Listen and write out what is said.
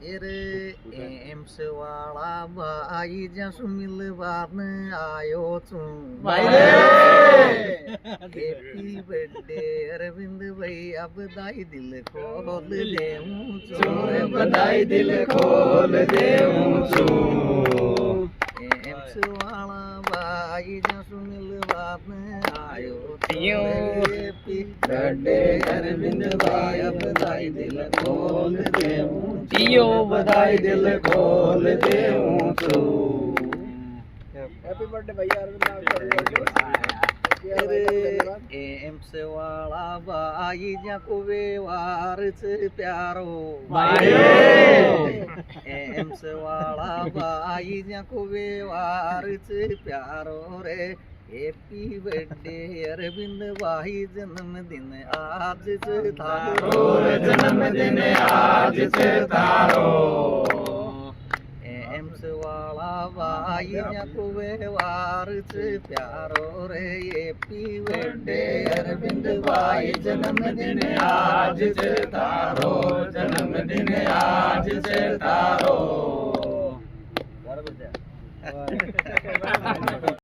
array એમ વાળા ભાઈ જ્યાં શું મિલવાર ને આયો છું હેપી બર્થડે અરવિંદ ભાઈ આ બધાઈ દિલ ખોલ દેવું છું બધાઈ દિલ ખોલ દેવું છું એમ વાળા ભાઈ જ્યાં શું મિલવાર ને આયો હેપી બર્થડે અરવિંદ ભાઈ આ બધાઈ દિલ ખોલ દેવું દિયો બધાઈ દિલ ખોલ દેવું છું हैप्पी बर्थडे भैया अरविंद એમ વાળા ભાઈ જ્યાં કો વ્યવહાર છે પ્યારો એમ વાળા ભાઈ જ્યાં કો વ્યવહાર છે પ્યારો રે હેપી બર્થડે અરવિંદ ભાઈ જન્મદિન આજ છે તારો જન્મદિન આજ છે તારો એમ વાળા ભાઈ જ્યાં કો વ્યવહાર છે પ્યારો રે હેપી બર્થડે અરવિંદ ભાઈ જન્મદિન આજ છે તારો જન્મદિન આજ છે તારો બરાબર છે